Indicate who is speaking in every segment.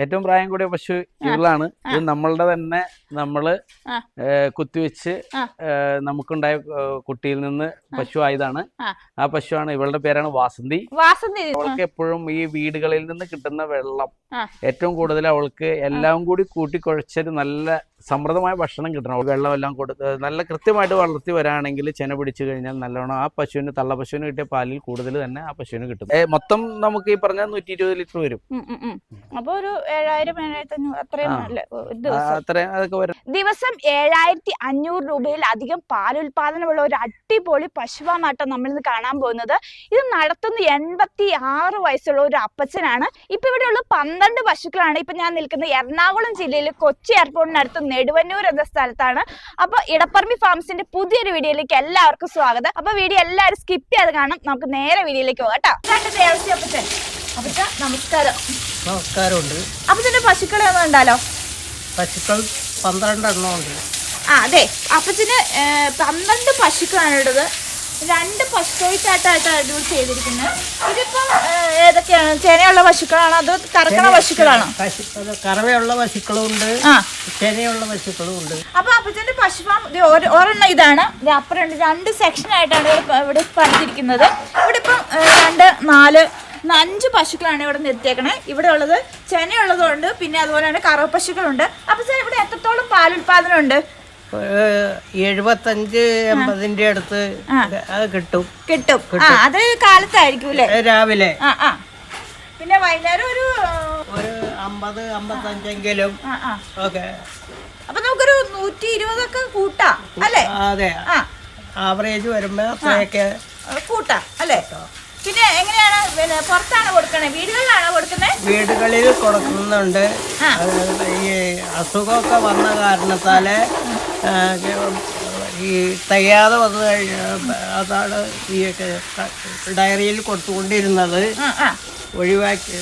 Speaker 1: ഏറ്റവും പ്രായം കൂടിയ പശു ഇവളാണ്. ഇത് നമ്മളുടെ തന്നെ നമ്മള് കുത്തിവെച്ച് നമുക്കുണ്ടായ കുട്ടിയിൽ നിന്ന് പശു ആയതാണ്. ആ പശുവാണ്, ഇവളുടെ പേരാണ് വാസന്തി. അവൾക്ക് എപ്പോഴും ഈ വീടുകളിൽ നിന്ന് കിട്ടുന്ന വെള്ളം ഏറ്റവും കൂടുതൽ അവൾക്ക് എല്ലാം കൂടി കൂട്ടിക്കുഴച്ചൊരു നല്ല സമൃദ്ധമായ ഭക്ഷണം കിട്ടണം. വെള്ളം എല്ലാം കൊടുത്ത് നല്ല കൃത്യമായിട്ട് വളർത്തി വരാണെങ്കിൽ ചെന പിടിച്ചു കഴിഞ്ഞാൽ നല്ലോണം ആ പശുവിന്, തള്ള പശുവിന് കിട്ടിയ പാലിൽ കൂടുതൽ തന്നെ ആ പശുവിന് കിട്ടും. മൊത്തം നമുക്ക് ഈ പറഞ്ഞ 120 ലിറ്റർ വരും.
Speaker 2: അപ്പൊ ഒരു 7,000-7,500 അത്രയും
Speaker 3: ദിവസം 7,500 രൂപയിലധികം പാലുൽപാദനമുള്ള ഒരു അടിപൊളി പശുവാമാട്ടം നമ്മൾ ഇന്ന് കാണാൻ പോകുന്നത്. ഇത് നടത്തുന്ന 86 വയസ്സുള്ള ഒരു അപ്പച്ചനാണ്. ഇപ്പൊ ഇവിടെയുള്ള 12 പശുക്കളാണ്. ഇപ്പൊ ഞാൻ നിൽക്കുന്നത് എറണാകുളം ജില്ലയിൽ കൊച്ചി എയർപോർട്ടിനടുത്ത് നെടുവന്നൂർ എന്ന സ്ഥലത്താണ്. അപ്പൊ ഇടപ്പറമ്പി ഫാംസിന്റെ പുതിയൊരു വീഡിയോയിലേക്ക് എല്ലാവർക്കും സ്വാഗതം. അപ്പൊ വീഡിയോ എല്ലാവരും സ്കിപ്പ് ചെയ്ത് കാണാം. നമുക്ക് നേരെ വീഡിയോയിലേക്ക് പോകാം കേട്ടോ. അപ്പച്ചൻ, അപ്പച്ച നമസ്കാരം.
Speaker 4: നമസ്കാരമുണ്ട്.
Speaker 3: അപ്പച്ചന്റെ പശുക്കളെ ഒന്നും ഉണ്ടല്ലോ?
Speaker 4: പശുക്കൾ 12 എണ്ണം ഉണ്ട്.
Speaker 3: അതെ, അപ്പച്ചന് 12 പശുക്കളാണുള്ളത്. 2 പശുക്കൊയ്ത്തായിട്ടാണ് അടിപൊളി ചെയ്തിരിക്കുന്നത്. ഇതിപ്പം ഏതൊക്കെയാണ്? ചെനയുള്ള പശുക്കളാണോ അതോ കറക്കണ പശുക്കളാണോ?
Speaker 4: കറവയുള്ള പശുക്കളും ഉണ്ട്, ചെനയുള്ള പശുക്കളും ഉണ്ട്.
Speaker 3: അപ്പൊ അപ്പച്ചന്റെ പശുഫാം ഒരെണ്ണം ഇതാണ്. അപ്പുറം 2 സെക്ഷൻ ആയിട്ടാണ് ഇവിടെ പണിതിരിക്കുന്നത്. ഇവിടെ ഇപ്പം 2, 4, 5 പശുക്കളാണ് ഇവിടെ നിർത്തിയേക്കണേ. ഇവിടെ ഉള്ളത് ചെനയുള്ളതുണ്ട്, പിന്നെ അതുപോലെ തന്നെ കറവ പശുക്കളുണ്ട്. അപ്പൊ ഇവിടെ എത്രത്തോളം പാലുൽപാദനം ഉണ്ട്?
Speaker 4: 75-80 അടുത്ത് കിട്ടും.
Speaker 3: അത് കാലത്തായിരിക്കും അല്ലേ?
Speaker 4: രാവിലെ.
Speaker 3: പിന്നെ വൈകുന്നേരം ഒരു
Speaker 4: 50-55 ഓക്കെ.
Speaker 3: അപ്പൊ നമുക്കൊരു 120 ഒക്കെ കൂട്ടാം അല്ലേ?
Speaker 4: അതെ, ആവറേജ് വരുമ്പോ അത്രയൊക്കെ
Speaker 3: കൂട്ടാം അല്ലേ? പിന്നെ എങ്ങനെയാണ്? പിന്നെ പുറത്താണ് കൊടുക്കണേ? വീടുകളിലാണോ കൊടുക്കുന്നത്?
Speaker 4: വീടുകളിൽ കൊടുക്കുന്നുണ്ട്. ഈ അസുഖമൊക്കെ വന്ന കാരണത്താല് ഈ തികയാതെ വന്നു കഴിഞ്ഞാൽ അതാണ് ഈ ഡയറിയിൽ കൊടുത്തുകൊണ്ടിരുന്നത്. ഒഴിവാക്കി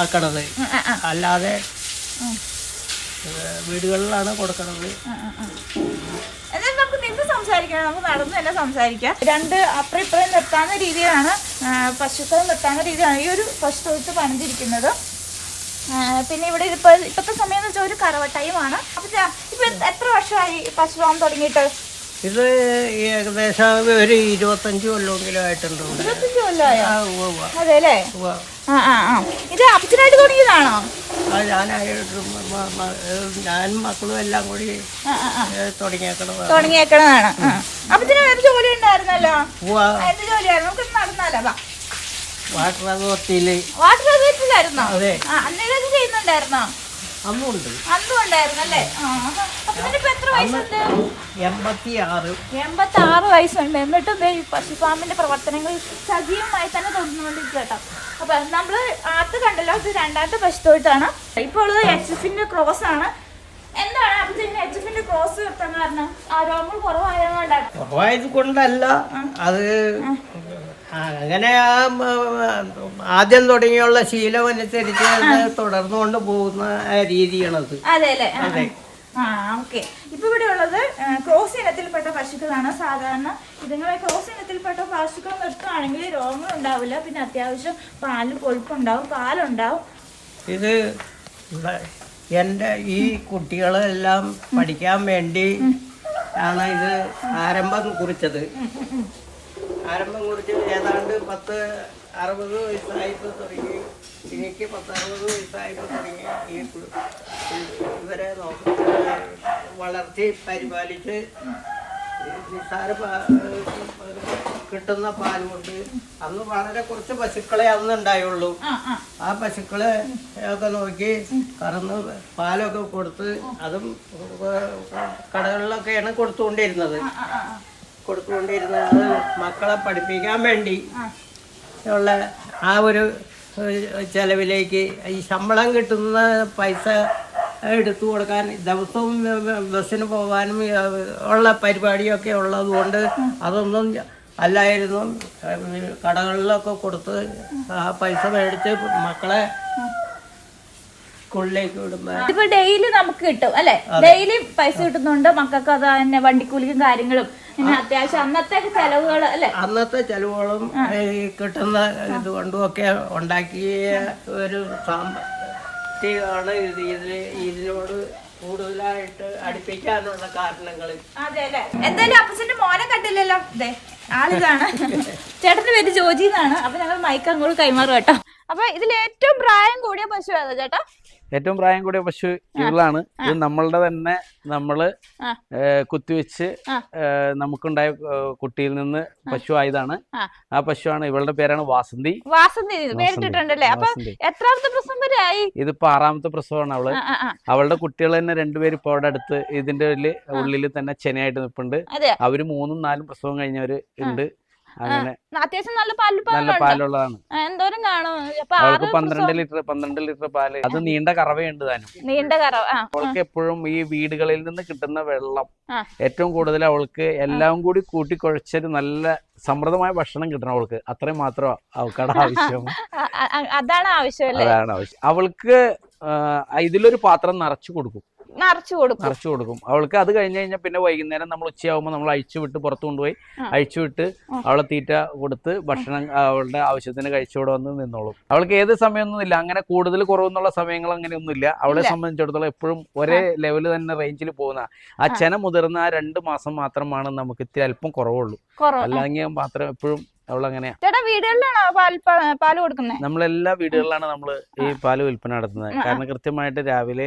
Speaker 4: ആക്കണത്, അല്ലാതെ വീടുകളിലാണ് കൊടുക്കണത്.
Speaker 3: എന്നാലും നമുക്ക് നിന്ന് സംസാരിക്കണം, നമുക്ക് നടന്നു തന്നെ സംസാരിക്കാം. 2 അപ്പുറം ഇപ്പുറം നിർത്താവുന്ന രീതിയിലാണ്, പശുക്കൾ നിർത്താവുന്ന രീതിയിലാണ് ഈ ഒരു പശു തൊഴുത്ത് പണിതിരിക്കുന്നത്. പിന്നെ ഇവിടെ ഇപ്പോഴത്തെ സമയം എന്ന് വെച്ചാൽ ഒരു കറവ ടൈമാണ്. അപ്പൊ ഇപ്പൊ എത്ര വർഷമായി പശുപാം തുടങ്ങിയിട്ട്?
Speaker 4: ഇത് ഏകദേശം ഒരു 25 കൊല്ലമെങ്കിലും ആയിട്ടുണ്ട്.
Speaker 3: 25 കൊല്ലമായോ? അതെ അല്ലേ? ഇത് അപ്പച്ചനായിട്ട് തുടങ്ങിയതാണോ?
Speaker 4: ഞാനും മക്കളും എല്ലാം കൂടി
Speaker 3: തുടങ്ങിയേക്കണതാണ്. അപ്പച്ചന് ഒരു ജോലി ഉണ്ടായിരുന്നല്ലോ. എന്ത് ജോലിയായിരുന്നു? നമുക്ക് നടന്നാലോ?
Speaker 4: വാട്ടർ അതോറിറ്റിയിലായിരുന്നോ?
Speaker 3: അതെ. അന്നേരം ചെയ്യുന്നുണ്ടായിരുന്നോ?
Speaker 4: അന്നും
Speaker 3: ഉണ്ടായിരുന്നല്ലേ? അപ്പച്ചനിപ്പോ എത്ര വയസ്സുണ്ട്?
Speaker 4: 86
Speaker 3: വയസ്സുണ്ട്. എന്നിട്ടും ഈ പശുഫാമിന്റെ പ്രവർത്തനങ്ങൾ സജീവമായി തന്നെ തുടർന്നുകൊണ്ടിരിക്കുക കേട്ടോ. അപ്പൊ നമ്മള് ആദ്യത്തെ കണ്ടല്ലോ, ഇത് 2ാമത്തെ പശു തൊഴുത്താണ്. ഇപ്പൊ ഉള്ളത് HF-ന്റെ ക്രോസ് ആണ്. എന്താണ് അപ്പച്ചന് HF-ന്റെ ക്രോസ് നിർത്താൻ കാരണം? രോഗങ്ങൾ
Speaker 4: കുറവായത് കൊണ്ടല്ല, അത് അങ്ങനെ ആദ്യം തുടങ്ങിയുള്ള ശീലം അനുസരിച്ച് തുടർന്നുകൊണ്ട് പോകുന്ന രീതിയാണത്.
Speaker 3: അതെ. ഓക്കെ. ഇപ്പൊ ഇവിടെ ഉള്ളത് ക്രോസ് ഇനത്തിൽപ്പെട്ട പശുക്കളാണ്. സാധാരണ ഇതുങ്ങളെ ക്രോസ് ഇനത്തിൽപ്പെട്ട പശുക്കൾ നിർത്തുകയാണെങ്കിൽ രോഗങ്ങൾ ഉണ്ടാവില്ല. പിന്നെ അത്യാവശ്യം കൊഴുപ്പുണ്ടാവും, പാലുണ്ടാവും.
Speaker 4: ഇത് എൻ്റെ ഈ കുട്ടികളെല്ലാം പഠിക്കാൻ വേണ്ടി ആണ് ഇത് ആരംഭം കുറിച്ചത്. ഏതാണ്ട് 60 വയസ്സായപ്പോൾ തുടങ്ങി. എനിക്ക് 60 വയസ്സായപ്പോൾ തുടങ്ങി ഈ ഇവരെ വളർത്തി പരിപാലിച്ച് നിസ്സാര കിട്ടുന്ന പാൽ കൊണ്ട് അന്ന് വളരെ കുറച്ച് പശുക്കളെ അന്ന് ഉണ്ടായുള്ളൂ. ആ പശുക്കളെ ഒക്കെ നോക്കി കറന്ന് പാലൊക്കെ കൊടുത്ത് അതും കടകളിലൊക്കെയാണ് കൊടുത്തുകൊണ്ടിരുന്നത്. മക്കളെ പഠിപ്പിക്കാൻ വേണ്ടി ഉള്ള ആ ഒരു ചെലവിലേക്ക് ഈ ശമ്പളം കിട്ടുന്ന പൈസ എടുത്തു കൊടുക്കാൻ ദിവസവും ബസ്സിന് പോകാനും ഉള്ള പരിപാടിയൊക്കെ ഉള്ളതുകൊണ്ട് അതൊന്നും അല്ലായിരുന്നു. കടകളിലൊക്കെ കൊടുത്ത് ആ പൈസ മേടിച്ച് മക്കളെ സ്കൂളിലേക്ക് വിടുമ്പോ
Speaker 3: ഇപ്പൊ ഡെയിലി നമുക്ക് കിട്ടും അല്ലെ? ഡെയിലി പൈസ കിട്ടുന്നുണ്ട് മക്കൾക്ക്. അത് തന്നെ വണ്ടിക്കൂലിയും കാര്യങ്ങളും, പിന്നെ അത്യാവശ്യം അന്നത്തെ ചെലവുകൾ അല്ലെ?
Speaker 4: അന്നത്തെ ചെലവുകളും കിട്ടുന്ന ഇതുകൊണ്ടും ഒക്കെ ഉണ്ടാക്കിയ ഒരു ഭക്തിയാണ് ഇതിനോട് കൂടുതലായിട്ട് അടുപ്പിക്കാനുള്ള കാരണങ്ങൾ.
Speaker 3: അതെ അല്ലേ. എന്തായാലും അപ്പച്ചന്റെ മോനെ കണ്ടില്ലല്ലോ. അതെ ആളിതാണ്. ചേട്ടന്റെ പേര് ജോജി എന്നാണ്. അപ്പൊ ഞങ്ങൾ മൈക്ക് അങ്ങോട്ട് കൈമാറും കേട്ടോ. അപ്പൊ ഇതിൽ ഏറ്റവും പ്രായം കൂടിയ പശു ഏതാ ചേട്ടാ?
Speaker 1: ഏറ്റവും പ്രായം കൂടിയ പശു ഇവളാണ്. ഇത് നമ്മളുടെ തന്നെ നമ്മള് കുത്തിവെച്ച് നമുക്കുണ്ടായ കുട്ടിയിൽ നിന്ന് പശു ആയതാണ്. ആ പശുവാണ്. ഇവളുടെ പേരാണ് വാസന്തി.
Speaker 3: വാസന്തി പേരിട്ടിട്ടുണ്ടല്ലേ. അപ്പൊ എത്രാമത്തെ പ്രസവം വരെ ആയി?
Speaker 1: ഇതിപ്പോ 6ാമത്തെ പ്രസവമാണ് അവള്. അവളുടെ കുട്ടികൾ തന്നെ 2 പേര് ഇപ്പൊ അവിടെ അടുത്ത് ഇതിന്റെ ഉള്ളിൽ തന്നെ ചെനയായിട്ട് നിൽപ്പുണ്ട്. അവര് 3ഉം 4ഉം പ്രസവം കഴിഞ്ഞവര് ഉണ്ട്. അങ്ങനെ
Speaker 3: അത്യാവശ്യം നല്ല
Speaker 1: പാലുള്ളതാണ്.
Speaker 3: എന്തോരം കാണും?
Speaker 1: അവൾക്ക് 12 ലിറ്റർ പാല്. അത് നീണ്ട കറവയുണ്ട് താനും.
Speaker 3: നീണ്ട കറവ.
Speaker 1: അവൾക്ക് എപ്പോഴും ഈ വീടുകളിൽ നിന്ന് കിട്ടുന്ന വെള്ളം ഏറ്റവും കൂടുതൽ അവൾക്ക് എല്ലാം കൂടി കൂട്ടിക്കുഴച്ചൊരു നല്ല സമൃദ്ധമായ ഭക്ഷണം കിട്ടണം. അവൾക്ക് അത്രയും മാത്രം അവൾക്കടെ ആവശ്യം.
Speaker 3: അതാണ് ആവശ്യം.
Speaker 1: അവൾക്ക് ഇതിലൊരു പാത്രം നിറച്ചു കൊടുക്കും.
Speaker 3: നിറച്ചു
Speaker 1: കൊടുക്കും. അവൾക്ക് അത് കഴിഞ്ഞ് കഴിഞ്ഞാൽ പിന്നെ വൈകുന്നേരം നമ്മൾ ഉച്ചയാകുമ്പോൾ നമ്മൾ അഴിച്ചു വിട്ട് പുറത്തു കൊണ്ടുപോയി അഴിച്ചു വിട്ട് അവളെ തീറ്റ കൊടുത്ത് ഭക്ഷണം അവളുടെ ആവശ്യത്തിന് കഴിച്ചുകൂടെ വന്ന് നിന്നോളും. അവൾക്ക് ഏത് സമയമൊന്നുമില്ല, അങ്ങനെ കൂടുതൽ കുറവെന്നുള്ള സമയങ്ങൾ അങ്ങനെയൊന്നുമില്ല. അവളെ സംബന്ധിച്ചിടത്തോളം എപ്പോഴും ഒരേ ലെവല് തന്നെ റേഞ്ചിൽ പോകുന്ന ആ ചെന മുതിർന്ന 2 മാസം മാത്രമാണ് നമുക്ക് ഇത്തിരി അല്പം കുറവുള്ളൂ. അല്ലെങ്കിൽ മാത്രം എപ്പോഴും അവളങ്ങനെയാ.
Speaker 3: വീടുകളിലാണോ പാല് കൊടുക്കുന്നത്?
Speaker 1: നമ്മളെല്ലാ വീടുകളിലാണ് നമ്മൾ ഈ പാല് വിൽപ്പന നടത്തുന്നത്. കാരണം കൃത്യമായിട്ട് രാവിലെ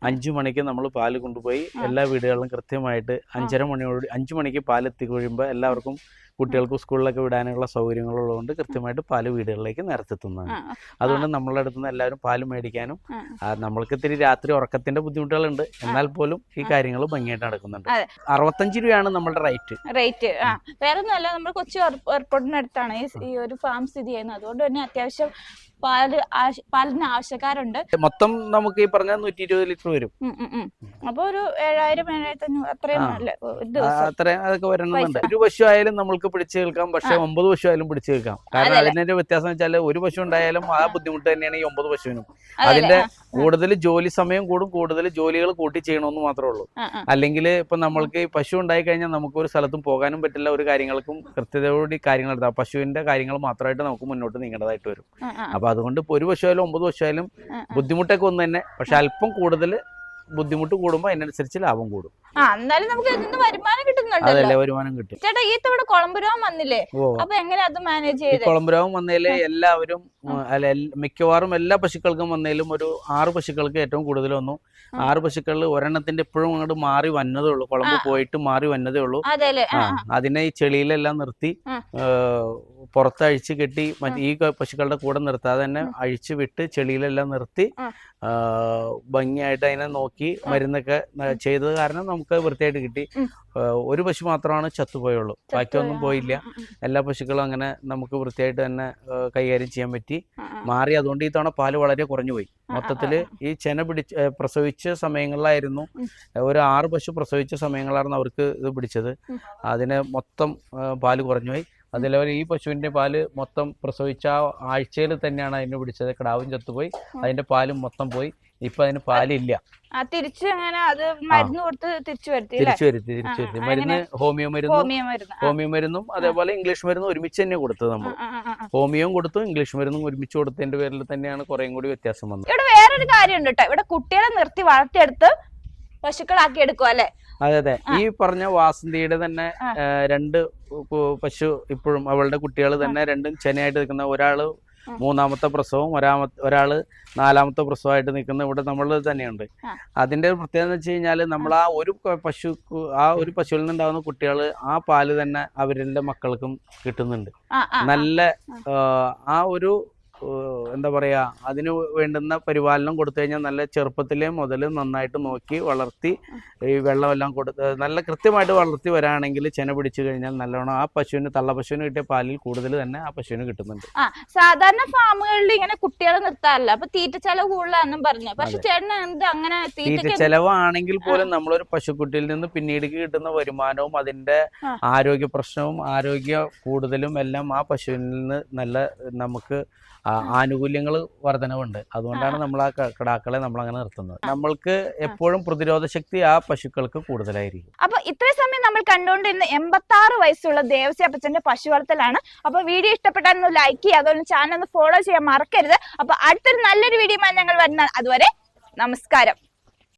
Speaker 1: 5 മണിക്ക് നമ്മൾ പാല് കൊണ്ടുപോയി എല്ലാ വീടുകളിലും കൃത്യമായിട്ട് 5 മണിക്ക് പാല് എത്തി കഴിയുമ്പോൾ എല്ലാവർക്കും കുട്ടികൾക്ക് സ്കൂളിലൊക്കെ വിടാനുള്ള സൗകര്യങ്ങളുള്ളതുകൊണ്ട് കൃത്യമായിട്ട് പാല് വീടുകളിലേക്ക് നിരത്തെത്തുന്നതാണ്. അതുകൊണ്ട് നമ്മളുടെ അടുത്ത് നിന്ന് എല്ലാവരും പാല് മേടിക്കാനും നമ്മൾക്ക് ഇത്തിരി രാത്രി ഉറക്കത്തിന്റെ ബുദ്ധിമുട്ടുകളുണ്ട്, എന്നാൽ പോലും ഈ കാര്യങ്ങൾ ഭംഗിയായിട്ട് നടക്കുന്നുണ്ട്. 65 രൂപയാണ് നമ്മളുടെ റേറ്റ്.
Speaker 3: വേറെ ഒന്നുമല്ല, നമ്മൾ കൊച്ചി എയർപോർട്ടിനടുത്താണ് ഈ ഒരു ഫാം സ്ഥിതി ചെയ്യുന്നത്. അതുകൊണ്ട് തന്നെ അത്യാവശ്യം പാലിന് ആവശ്യക്കാരുണ്ട്.
Speaker 1: മൊത്തം നമുക്ക് ഈ പറഞ്ഞ 120 ലിറ്റർ വരും.
Speaker 3: അപ്പൊ ഒരു 7,000-7,500
Speaker 1: അതൊക്കെ വരണമെന്നുണ്ട്. ഒരു പശു ആയാലും നമ്മൾക്ക് പിടിച്ചു കേൾക്കാം, പക്ഷെ 9 പശു ആയാലും പിടിച്ചു കേൾക്കാം. കാരണം അതിന്റെ വ്യത്യാസം വെച്ചാൽ ഒരു പശു ഉണ്ടായാലും ആ ബുദ്ധിമുട്ട് തന്നെയാണ് ഈ 9 പശുവിനും. അതിന്റെ കൂടുതൽ ജോലി സമയം കൂടും, കൂടുതൽ ജോലികൾ കൂട്ടി ചെയ്യണമെന്ന് മാത്രമേ ഉള്ളൂ. അല്ലെങ്കിൽ ഇപ്പൊ നമ്മൾക്ക് ഈ പശു ഉണ്ടായി കഴിഞ്ഞാൽ നമുക്ക് ഒരു സ്ഥലത്തും പോകാനും പറ്റില്ല, ഒരു കാര്യങ്ങൾക്കും കൃത്യതയോടെ കാര്യങ്ങൾ എടുത്താൽ പശുവിന്റെ കാര്യങ്ങൾ മാത്രമായിട്ട് നമുക്ക് മുന്നോട്ട് നീങ്ങേണ്ടതായിട്ട് വരും. അപ്പൊ അതുകൊണ്ട് ഇപ്പൊ 1 പശു ആയാലും 9 പശു ആയാലും ബുദ്ധിമുട്ടൊക്കെ ഒന്ന് തന്നെ, പക്ഷെ അല്പം കൂടുതൽ ബുദ്ധിമുട്ട് കൂടുമ്പോ അതിനനുസരിച്ച് ലാഭം കൂടും.
Speaker 3: എന്നാലും നമുക്ക് വരുമാനം കിട്ടുന്നുണ്ട്.
Speaker 1: അതല്ലേ, വരുമാനം കിട്ടും.
Speaker 3: ചേട്ടാ ഈ തവണ കുളമ്പുരോഗം വന്നില്ലേ? അപ്പൊ എങ്ങനെ അത് മാനേജ് ചെയ്ത്?
Speaker 1: കുളമ്പുരോഗം വന്നതില് എല്ലാവരും മിക്കവാറും എല്ലാ പശുക്കൾക്കും വന്നതിലും ഒരു 6 പശുക്കൾക്ക് ഏറ്റവും കൂടുതൽ വന്നു. 6 പശുക്കളിൽ ഒരെണ്ണത്തിന്റെ ഇപ്പോഴും അങ്ങോട്ട് മാറി വന്നതേ ഉള്ളൂ. കുളമ്പ് പോയിട്ട് മാറി വന്നതേ ഉള്ളൂ. അതിനെ ഈ ചെളിയിലെല്ലാം നിർത്തി പുറത്തഴിച്ച് കെട്ടി ഈ പശുക്കളുടെ കൂടെ നിർത്താതെ തന്നെ അഴിച്ചു വിട്ട് ചെളിയിലെല്ലാം നിർത്തി ഭംഗിയായിട്ട് അതിനെ നോക്കി മരുന്നൊക്കെ ചെയ്തത് കാരണം നമുക്ക് വൃത്തിയായിട്ട് കിട്ടി. ഒരു പശു മാത്രമാണ് ചത്തുപോയുള്ളൂ, ബാക്കിയൊന്നും പോയില്ല. എല്ലാ പശുക്കളും അങ്ങനെ നമുക്ക് വൃത്തിയായിട്ട് തന്നെ കൈകാര്യം ചെയ്യാൻ പറ്റി, മാറി. അതുകൊണ്ട് ഈ തവണ പാല് വളരെ കുറഞ്ഞു പോയി. മൊത്തത്തില് ഈ ചെന പ്രസവിച്ച സമയങ്ങളിലായിരുന്നു, ഒരു 6 പശു പ്രസവിച്ച സമയങ്ങളായിരുന്നു അവർക്ക് ഇത് പിടിച്ചത്. അതിന് മൊത്തം പാല് കുറഞ്ഞുപോയി. അതേപോലെ ഈ പശുവിന്റെ പാല് മൊത്തം പ്രസവിച്ച ആഴ്ചയിൽ തന്നെയാണ് അതിന് പിടിച്ചത്. കിടാവും ചത്തുപോയി, അതിന്റെ പാലും മൊത്തം പോയി. ഇപ്പൊ അതിന് പാലില്ല.
Speaker 3: തിരിച്ചു വരുത്തി
Speaker 1: മരുന്ന് ഹോമിയോ മരുന്നും അതേപോലെ ഇംഗ്ലീഷ് മരുന്നും ഒരുമിച്ച് തന്നെ കൊടുത്തത്. നമ്മൾ ഹോമിയോയും കൊടുത്തു, ഇംഗ്ലീഷ് മരുന്നും ഒരുമിച്ച് കൊടുത്തതിന്റെ പേരിൽ തന്നെയാണ് കുറേയും കൂടി വ്യത്യാസം വന്നത്.
Speaker 3: ഇവിടെ വേറൊരു കാര്യമുണ്ട് കേട്ടോ, ഇവിടെ കുട്ടികളെ നിർത്തി വളർത്തിയെടുത്ത് പശുക്കളാക്കി എടുക്കും അല്ലെ?
Speaker 1: അതെ. ഈ പറഞ്ഞ വാസന്തിയുടെ തന്നെ 2 പശു ഇപ്പോഴും അവളുടെ കുട്ടികൾ തന്നെ 2ഉം ചെനയായിട്ട് നിൽക്കുന്ന, ഒരാള് 3ാമത്തെ പ്രസവവും ഒരാള് 4ാമത്തെ പ്രസവമായിട്ട് നിൽക്കുന്ന ഇവിടെ നമ്മൾ തന്നെയുണ്ട്. അതിന്റെ പ്രത്യേകത എന്ന് വെച്ച് കഴിഞ്ഞാൽ നമ്മൾ ആ ഒരു പശുവിൽ നിന്നുണ്ടാകുന്ന കുട്ടികൾ ആ പാല് തന്നെ അവരുടെ മക്കൾക്കും കിട്ടുന്നുണ്ട്. നല്ല ആ ഒരു എന്താ പറയാ, അതിന് വേണ്ടുന്ന പരിപാലനം കൊടുത്തു കഴിഞ്ഞാൽ നല്ല ചെറുപ്പത്തിലേ മുതൽ നന്നായിട്ട് നോക്കി വളർത്തി ഈ വെള്ളമെല്ലാം കൊടുത്ത് നല്ല കൃത്യമായിട്ട് വളർത്തി വരാണെങ്കിൽ ചെന പിടിച്ചു കഴിഞ്ഞാൽ നല്ലോണം ആ പശുവിന് തള്ള പശുവിന് കിട്ടിയ പാലിൽ കൂടുതൽ തന്നെ ആ പശുവിന് കിട്ടുന്നുണ്ട്.
Speaker 3: സാധാരണ ഫാമുകളിൽ ഇങ്ങനെ കുട്ടികളെ നിർത്താറില്ല, അപ്പൊ തീറ്റ ചെലവ് കൂടുതലാണെന്നും പറഞ്ഞു. പക്ഷെ ചേട്ടന് എന്ത് അങ്ങനെ
Speaker 1: തീറ്റ ചെലവാണെങ്കിൽ പോലും നമ്മളൊരു പശുക്കുട്ടിയിൽ നിന്ന് പിന്നീട് കിട്ടുന്ന വരുമാനവും അതിന്റെ ആരോഗ്യ പ്രശ്നവും ആരോഗ്യ കൂടുതലും എല്ലാം ആ പശുവിൽ നിന്ന് നല്ല നമുക്ക് ആനുകൂല്യങ്ങൾ വർധനവുണ്ട്. അതുകൊണ്ടാണ് നമ്മൾ ആ കിടാക്കളെ നമ്മൾ അങ്ങനെ നിർത്തുന്നത്. നമ്മൾക്ക് എപ്പോഴും പ്രതിരോധ ശക്തി ആ പശുക്കൾക്ക് കൂടുതലായിരിക്കും.
Speaker 3: അപ്പൊ ഇത്രയും സമയം നമ്മൾ കണ്ടുകൊണ്ടിരുന്ന 86 വയസ്സുള്ള ദേവസി അപ്പച്ചന്റെ പശു വളർത്തലാണ്. അപ്പൊ വീഡിയോ ഇഷ്ടപ്പെട്ടാൽ ലൈക്ക് ചെയ്യുക, അതുപോലെ ചാനൽ ഒന്ന് ഫോളോ ചെയ്യാൻ മറക്കരുത്. അപ്പൊ അടുത്തൊരു നല്ലൊരു വീഡിയോ ഞങ്ങൾ വരുന്നത്. അതുവരെ നമസ്കാരം.